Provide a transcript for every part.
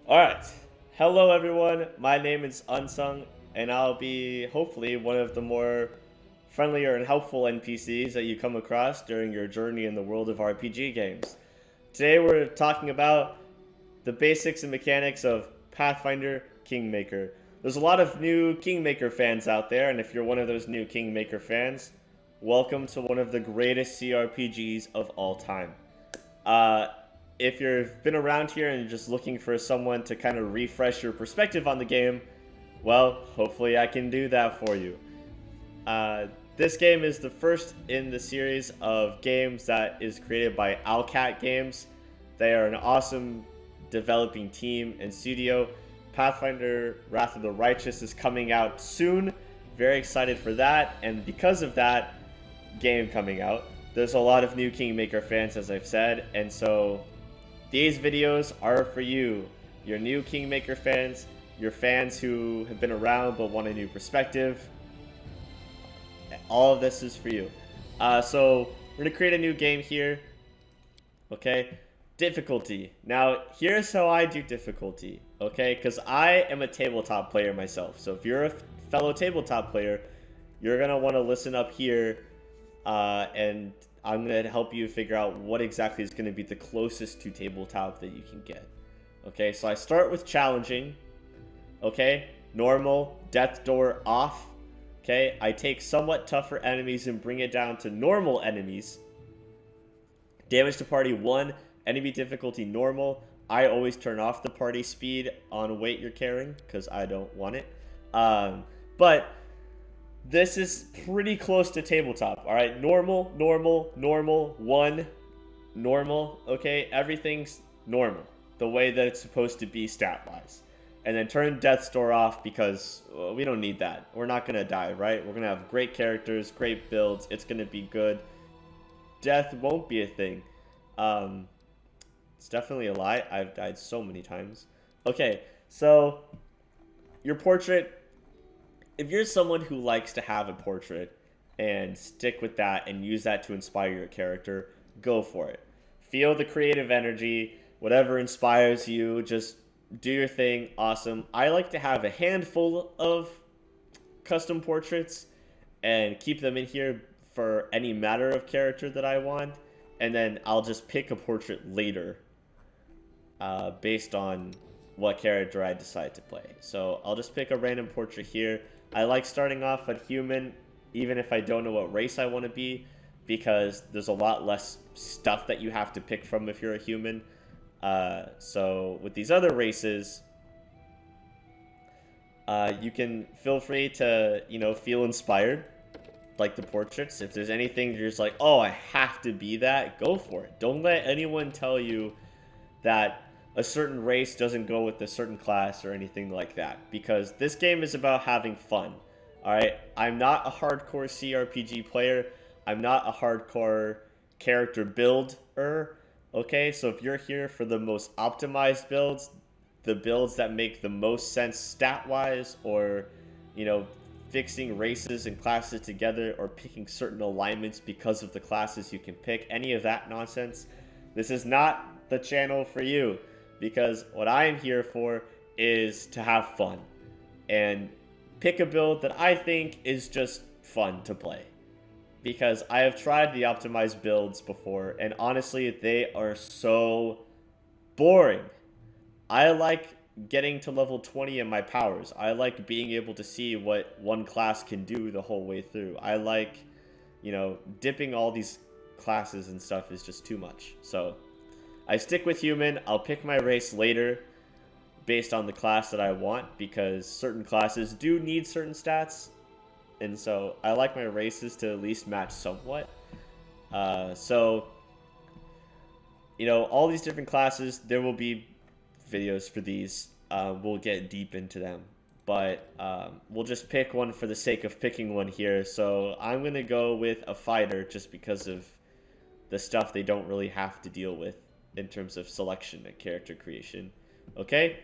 Alright, hello everyone, my name is Unsung, and I'll be hopefully one of the more friendlier and helpful NPCs that you come across during your journey in the world of RPG games. Today we're talking about the basics and mechanics of Pathfinder Kingmaker. There's a lot of new Kingmaker fans out there, and if you're one of those new Kingmaker fans, welcome to one of the greatest CRPGs of all time. Uh, if you've been around here and you're just looking for someone to kind of refresh your perspective on the game, well, hopefully I can do that for you. This game is the first in the series of games that is created by Owlcat Games. They are an awesome developing team and studio. Pathfinder Wrath of the Righteous is coming out soon. Very excited for that, and because of that game coming out, there's a lot of new Kingmaker fans, as I've said, and so these videos are for you. Your new Kingmaker fans, your fans who have been around but want a new perspective. All of this is for you. So we're gonna create a new game here. Okay, difficulty. Now here's how I do difficulty. Okay, because I am a tabletop player myself. So if you're a fellow tabletop player, you're gonna want to listen up here, and I'm going to help you figure out what exactly is going to be the closest to tabletop that you can get. Okay, so I start with challenging. Okay, normal, death door off. Okay, I take somewhat tougher enemies and bring it down to normal enemies. Damage to party 1, enemy difficulty normal. I always turn off the party speed on weight you're carrying because I don't want it. But this is pretty close to tabletop. All right, normal, 1, normal. Okay, everything's normal, the way that it's supposed to be stat-wise. And then turn Death's Door off because we don't need that. We're not gonna die, right? We're gonna have great characters, great builds. It's gonna be good. Death won't be a thing. It's definitely a lie. I've died so many times. Okay, so your portrait. If you're someone who likes to have a portrait and stick with that and use that to inspire your character, go for it. Feel the creative energy, whatever inspires you, just do your thing, awesome. I like to have a handful of custom portraits and keep them in here for any matter of character that I want, and then I'll just pick a portrait later based on what character I decide to play. So I'll just pick a random portrait here. I like starting off at human, even if I don't know what race I want to be, because there's a lot less stuff that you have to pick from if you're a human. So with these other races, you can feel free to, feel inspired, like the portraits. If there's anything you're just like, oh, I have to be that, go for it. Don't let anyone tell you that a certain race doesn't go with a certain class or anything like that, because this game is about having fun. Alright, I'm not a hardcore CRPG player. I'm not a hardcore character builder. Okay, so if you're here for the most optimized builds, the builds that make the most sense stat-wise, or, fixing races and classes together, or picking certain alignments because of the classes you can pick, any of that nonsense, this is not the channel for you. Because what I am here for is to have fun and pick a build that I think is just fun to play. Because I have tried the optimized builds before, and honestly, they are so boring. I like getting to level 20 in my powers. I like being able to see what one class can do the whole way through. I like, dipping all these classes and stuff is just too much. So I stick with human. I'll pick my race later based on the class that I want, because certain classes do need certain stats, and so I like my races to at least match somewhat. So all these different classes, there will be videos for these. We'll get deep into them, but we'll just pick one for the sake of picking one here. So I'm gonna go with a fighter just because of the stuff they don't really have to deal with in terms of selection and character creation. Okay?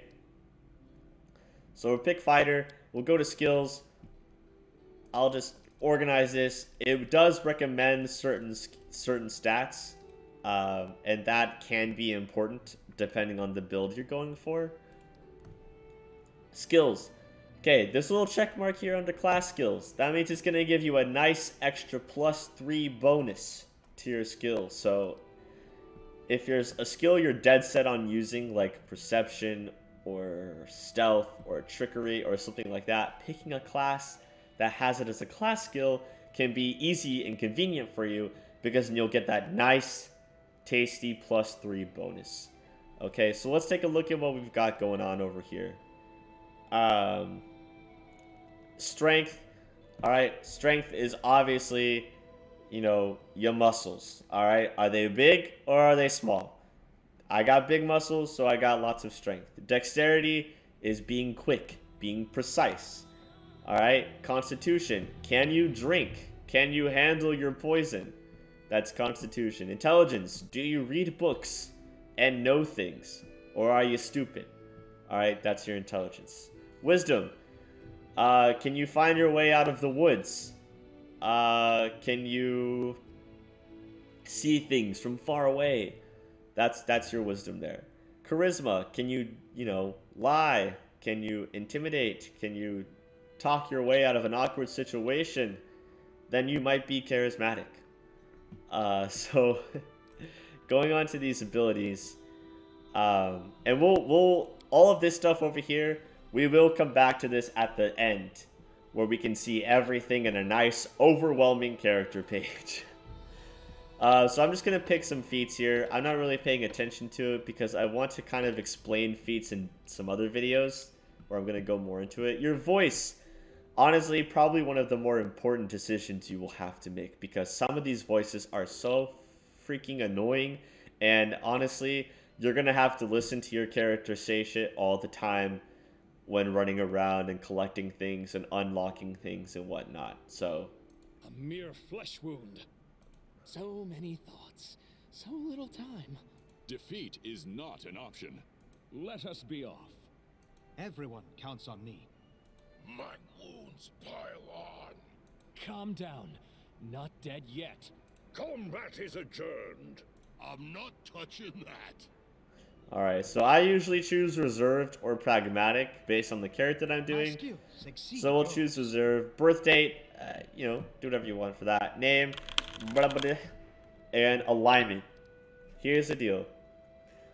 So we'll pick fighter. We'll go to skills. I'll just organize this. It does recommend certain stats, and that can be important depending on the build you're going for. Skills. Okay, this little check mark here under class skills, that means it's going to give you a nice extra +3 bonus to your skills. So if there's a skill you're dead set on using, like perception or stealth or trickery or something like that, picking a class that has it as a class skill can be easy and convenient for you, because then you'll get that nice tasty +3 bonus. Okay, so let's take a look at what we've got going on over here. Strength. All right, strength is obviously, your muscles. All right, are they big or are they small? I got big muscles, so I got lots of strength. Dexterity is being quick, being precise. All right, constitution. Can you drink? Can you handle your poison? That's constitution. Intelligence. Do you read books and know things, or are you stupid? All right, that's your intelligence. Wisdom. Can you find your way out of the woods? Can you see things from far away? That's your wisdom there. Charisma. Can you, lie? Can you intimidate? Can you talk your way out of an awkward situation? Then you might be charismatic. So going on to these abilities, and we'll all of this stuff over here, we will come back to this at the end, where we can see everything in a nice, overwhelming character page. So I'm just going to pick some feats here. I'm not really paying attention to it because I want to kind of explain feats in some other videos where I'm going to go more into it. Your voice, honestly, probably one of the more important decisions you will have to make, because some of these voices are so freaking annoying, and honestly, you're going to have to listen to your character say shit all the time when running around and collecting things and unlocking things and whatnot. So a mere flesh wound. So many thoughts, so little time. Defeat is not an option. Let us be off. Everyone counts on me. My wounds pile on. Calm down. Not dead yet. Combat is adjourned. I'm not touching that. alright, so I usually choose reserved or pragmatic based on the character that I'm doing. So we'll choose reserved. Birth date, do whatever you want for that. Name, blah, blah, blah, and alignment. Here's the deal.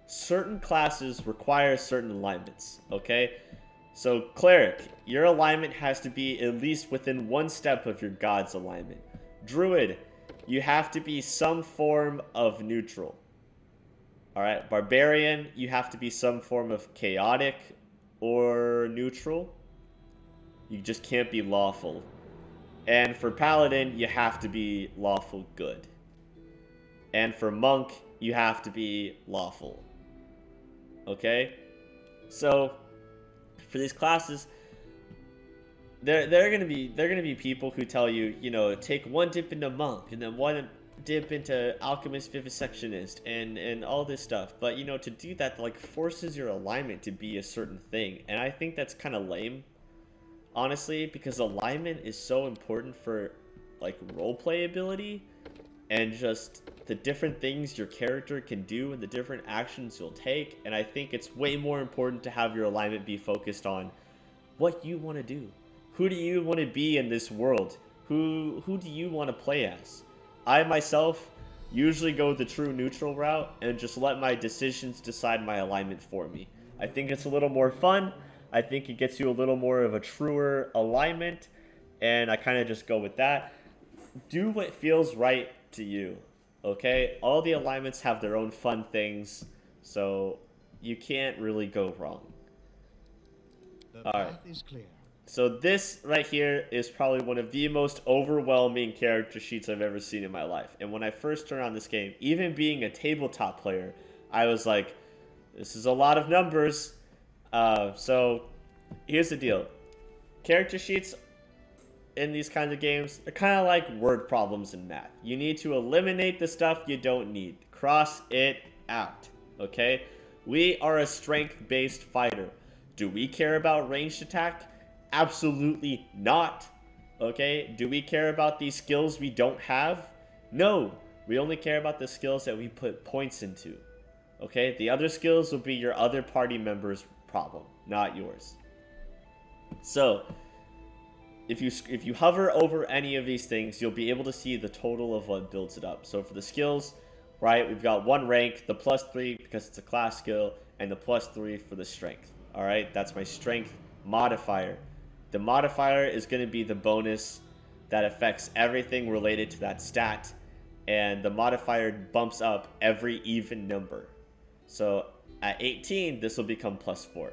Certain classes require certain alignments, okay? So Cleric, your alignment has to be at least within one step of your god's alignment. Druid, you have to be some form of neutral. Alright, Barbarian, you have to be some form of chaotic or neutral. You just can't be lawful. And for Paladin, you have to be lawful good. And for Monk, you have to be lawful. Okay? So for these classes, they're gonna be people who tell you, take one dip into Monk and then one dip into Alchemist Vivisectionist and all this stuff. But to do that, like, forces your alignment to be a certain thing, and I think that's kind of lame, honestly, because alignment is so important for like roleplay ability and just the different things your character can do and the different actions you'll take. And I think it's way more important to have your alignment be focused on what you want to do. Who do you want to be in this world? Who do you want to play as? I myself usually go the true neutral route and just let my decisions decide my alignment for me. I think it's a little more fun. I think it gets you a little more of a truer alignment, and I kind of just go with that. Do what feels right to you, okay? All the alignments have their own fun things, so you can't really go wrong. The path is clear. So this right here is probably one of the most overwhelming character sheets I've ever seen in my life. And when I first turned on this game, even being a tabletop player, I was like, this is a lot of numbers. So here's the deal. Character sheets in these kinds of games are kind of like word problems in math. You need to eliminate the stuff you don't need. Cross it out, okay? We are a strength-based fighter. Do we care about ranged attack? Absolutely not. Okay? Do we care about these skills we don't have? No. We only care about the skills that we put points into. Okay? The other skills will be your other party member's problem, not yours. So if you hover over any of these things, you'll be able to see the total of what builds it up. So for the skills, right, we've got 1 rank, the +3 because it's a class skill, and the +3 for the strength. All right, that's my strength modifier. The modifier is going to be the bonus that affects everything related to that stat, and the modifier bumps up every even number. So at 18, this will become +4.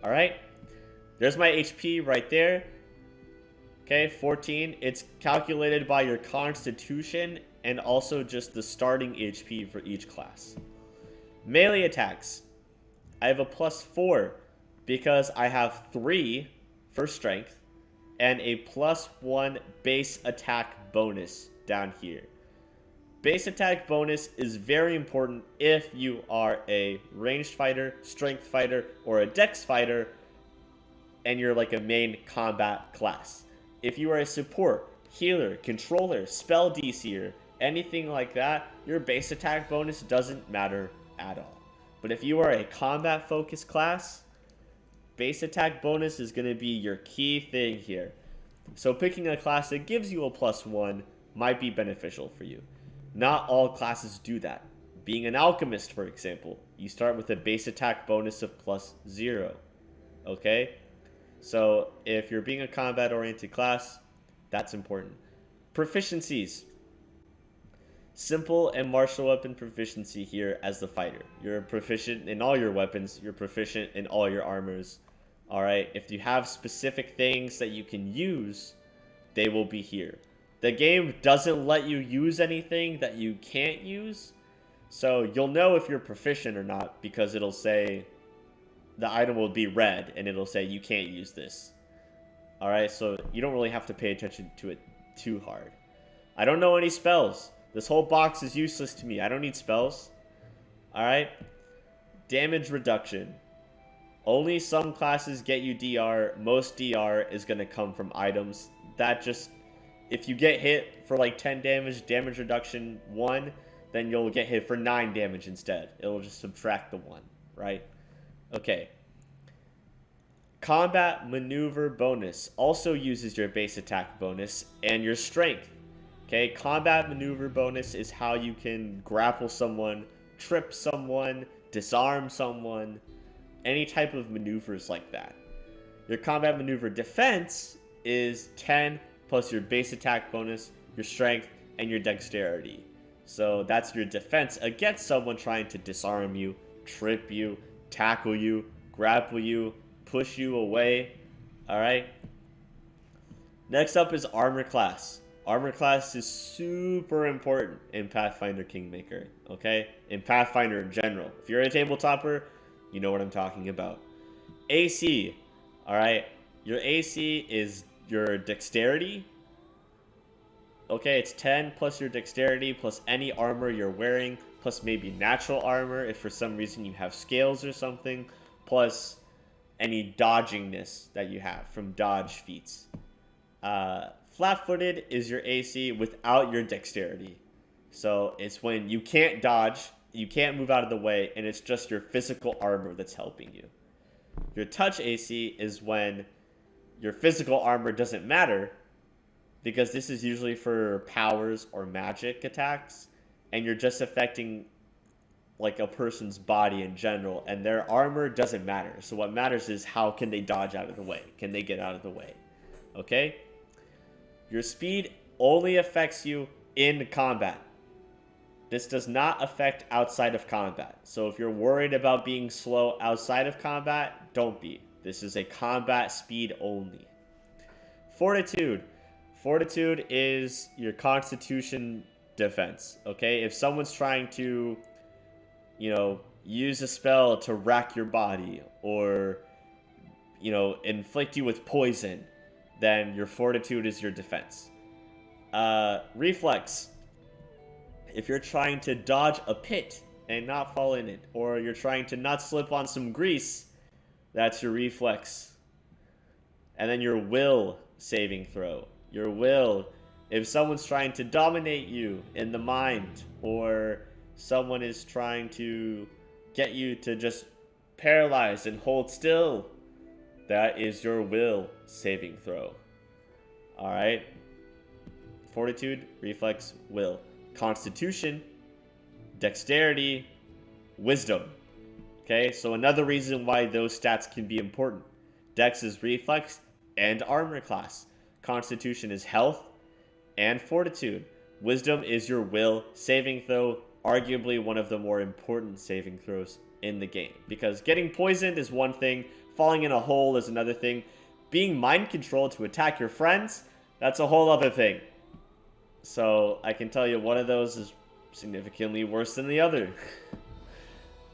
All right, there's my HP right there. Okay, 14. It's calculated by your constitution and also just the starting HP for each class. Melee attacks. I have a +4 because I have 3 for strength and a +1 base attack bonus down here. Base attack bonus is very important if you are a ranged fighter, strength fighter, or a dex fighter, and you're like a main combat class. If you are a support, healer, controller, spell DCer, anything like that, your base attack bonus doesn't matter at all. But if you are a combat focused class, base attack bonus is going to be your key thing here. So picking a class that gives you a +1 might be beneficial for you. Not all classes do that. Being an alchemist, for example, you start with a base attack bonus of +0. Okay? So if you're being a combat-oriented class, that's important. Proficiencies. Simple and martial weapon proficiency here as the fighter. You're proficient in all your weapons. You're proficient in all your armors. All right. If you have specific things that you can use, they will be here. The game doesn't let you use anything that you can't use. So you'll know if you're proficient or not because it'll say the item will be red and it'll say you can't use this. All right. So you don't really have to pay attention to it too hard. I don't know any spells. This whole box is useless to me. I don't need spells. Alright. Damage reduction. Only some classes get you DR. Most DR is going to come from items. That just... If you get hit for like 10 damage, damage reduction 1, then you'll get hit for 9 damage instead. It'll just subtract the 1, right? Okay. Combat maneuver bonus also uses your base attack bonus and your strength. Okay, combat maneuver bonus is how you can grapple someone, trip someone, disarm someone, any type of maneuvers like that. Your combat maneuver defense is 10 plus your base attack bonus, your strength, and your dexterity. So that's your defense against someone trying to disarm you, trip you, tackle you, grapple you, push you away. Alright? Next up is armor class. Armor class is super important in Pathfinder Kingmaker, okay? In Pathfinder in general. If you're a tabletopper, you know what I'm talking about. AC, alright? Your AC is your dexterity. Okay, it's 10 plus your dexterity plus any armor you're wearing, plus maybe natural armor if for some reason you have scales or something, plus any dodgingness that you have from dodge feats. Flat-footed is your AC without your dexterity. So it's when you can't dodge, you can't move out of the way, and it's just your physical armor that's helping you. Your touch AC is when your physical armor doesn't matter, because this is usually for powers or magic attacks, and you're just affecting like a person's body in general, and their armor doesn't matter. So what matters is how can they dodge out of the way? Can they get out of the way? Okay? Your speed only affects you in combat. This does not affect outside of combat. So if you're worried about being slow outside of combat, don't be. This is a combat speed only. Fortitude. Fortitude is your constitution defense, okay? If someone's trying to, use a spell to rack your body or, inflict you with poison, then your fortitude is your defense. Reflex. If you're trying to dodge a pit and not fall in it, or you're trying to not slip on some grease, that's your reflex. And then your will saving throw. Your will, if someone's trying to dominate you in the mind, or someone is trying to get you to just paralyze and hold still, that is your will saving throw. Alright. Fortitude, Reflex, Will. Constitution, Dexterity, Wisdom. Okay, so another reason why those stats can be important. Dex is Reflex and Armor class. Constitution is Health and Fortitude. Wisdom is your will saving throw, arguably one of the more important saving throws in the game. Because getting poisoned is one thing, falling in a hole is another thing. Being mind controlled to attack your friends, that's a whole other thing. So I can tell you one of those is significantly worse than the other.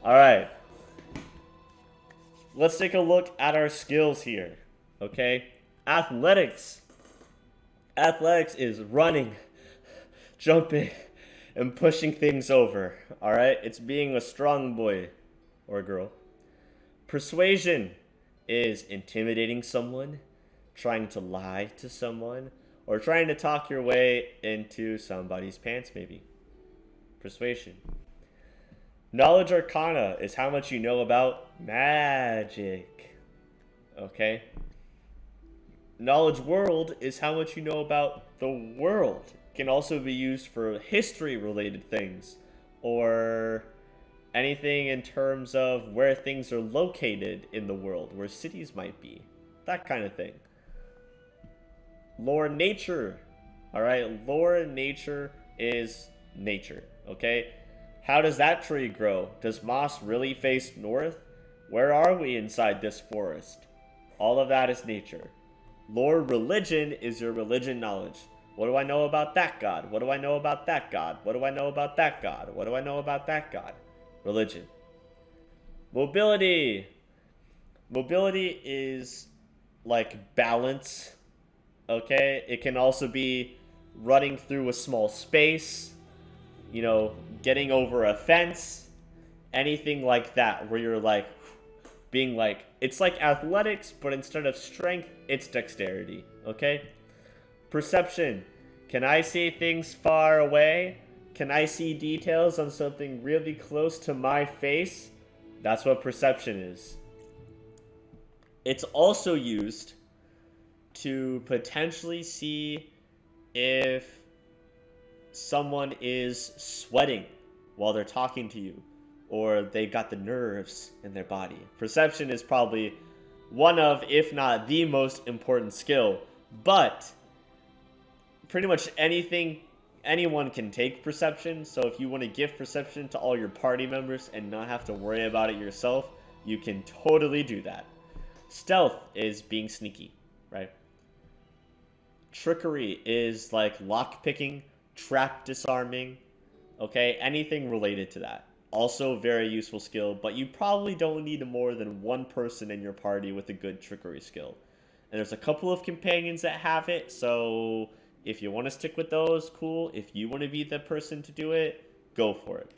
Alright. Let's take a look at our skills here. Okay? Athletics. Athletics is running, jumping, and pushing things over. Alright? It's being a strong boy or girl. Persuasion is intimidating someone, trying to lie to someone, or trying to talk your way into somebody's pants, maybe. Persuasion. Knowledge Arcana is how much you know about magic. Okay? Knowledge World is how much you know about the world. It can also be used for history-related things, or anything in terms of where things are located in the world, where cities might be. That kind of thing. Lore Nature. Alright, Lore Nature is nature. Okay? How does that tree grow? Does moss really face north? Where are we inside this forest? All of that is nature. Lore Religion is your religion knowledge. What do I know about that god? What do I know about that god? What do I know about that god? What do I know about that god? Religion. Mobility. Mobility is like balance. Okay? It can also be running through a small space. You know, getting over a fence. Anything like that where you're like being like, it's like athletics, but instead of strength, it's dexterity. Okay? Perception. Can I see things far away? Can I see details on something really close to my face? That's what perception is. It's also used to potentially see if someone is sweating while they're talking to you, or they got the nerves in their body. Perception is probably one of, if not the most important skill, but pretty much anyone can take perception. So if you want to give perception to all your party members and not have to worry about it yourself, you can totally do that. Stealth is being sneaky, right? Trickery is like lock picking, trap disarming, okay? Anything related to that. Also very useful skill, but you probably don't need more than one person in your party with a good trickery skill. And there's a couple of companions that have it, so if you want to stick with those, cool. If you want to be the person to do it, go for it.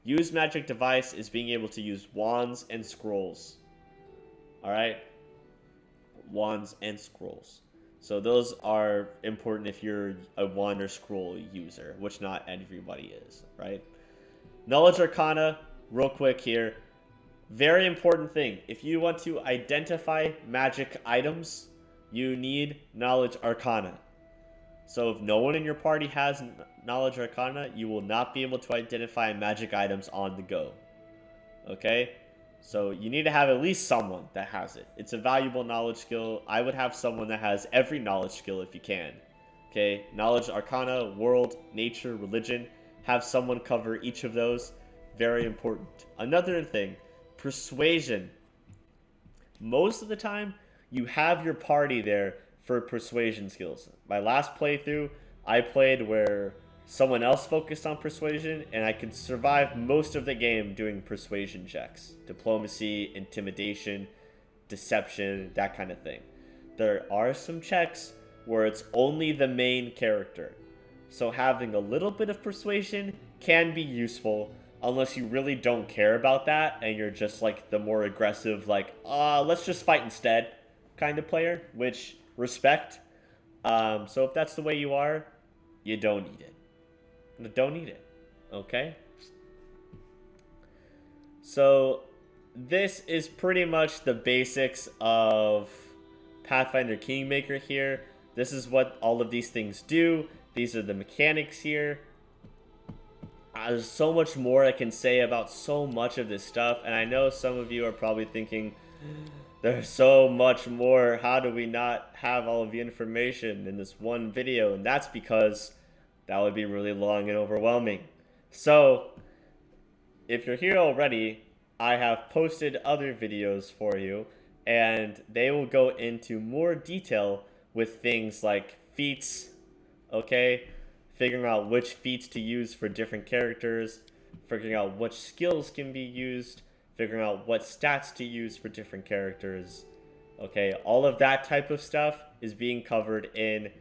Use magic device is being able to use wands and scrolls. Alright? Wands and scrolls. So those are important if you're a wand or scroll user, which not everybody is, right? Knowledge Arcana, real quick here. Very important thing. If you want to identify magic items, you need Knowledge Arcana. So if no one in your party has Knowledge Arcana, you will not be able to identify magic items on the go. Okay? So you need to have at least someone that has it. It's a valuable knowledge skill. I would have someone that has every knowledge skill if you can. Okay? Knowledge Arcana, World, Nature, Religion. Have someone cover each of those. Very important. Another thing, Persuasion. Most of the time, you have your party there for persuasion skills. My last playthrough, I played where someone else focused on persuasion, and I could survive most of the game doing persuasion checks. Diplomacy, intimidation, deception, that kind of thing. There are some checks where it's only the main character. So having a little bit of persuasion can be useful, unless you really don't care about that, and you're just like the more aggressive, like, let's just fight instead kind of player, which, respect. So if that's the way you are, you don't need it. Don't need it. Okay? So this is pretty much the basics of Pathfinder Kingmaker here. This is what all of these things do. These are the mechanics here. There's so much more I can say about so much of this stuff, and I know some of you are probably thinking, there's so much more, how do we not have all of the information in this one video? And that's because that would be really long and overwhelming. So, if you're here already, I have posted other videos for you, and they will go into more detail with things like feats, okay? Figuring out which feats to use for different characters, figuring out which skills can be used, figuring out what stats to use for different characters, okay? All of that type of stuff is being covered in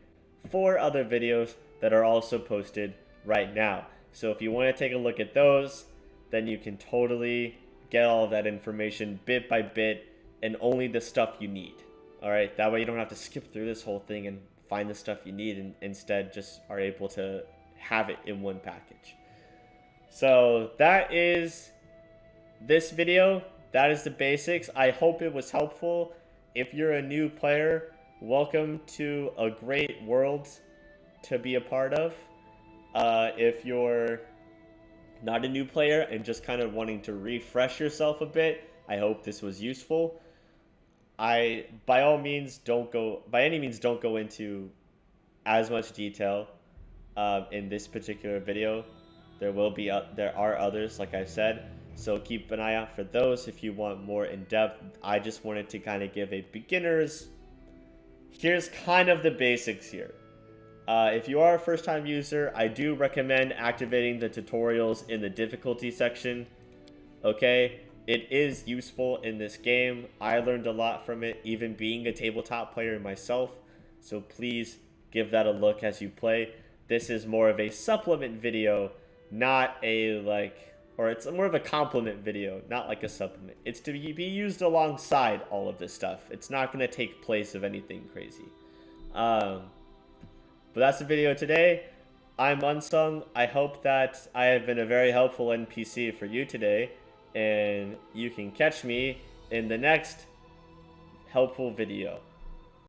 4 other videos that are also posted right now. So if you want to take a look at those, then you can totally get all of that information bit by bit and only the stuff you need. All right, that way you don't have to skip through this whole thing and find the stuff you need, and instead just are able to have it in one package. So that is this video. That is the basics. I hope it was helpful. If you're a new player, welcome to a great world to be a part of. If you're not a new player and just kind of wanting to refresh yourself a bit, I hope this was useful. By any means don't go into as much detail in this particular video. There are others, like I said, so keep an eye out for those if you want more in depth. I just wanted to kind of give a beginner's. Here's kind of the basics here. If you are a first-time user, I do recommend activating the tutorials in the difficulty section. Okay, it is useful in this game. I learned a lot from it, even being a tabletop player myself. So please give that a look as you play. This is more of a supplement video, not a it's more of a complement video, not like a supplement. It's to be used alongside all of this stuff. It's not going to take place of anything crazy. But that's the video today. I'm Unsung. I hope that I have been a very helpful NPC for you today. And you can catch me in the next helpful video.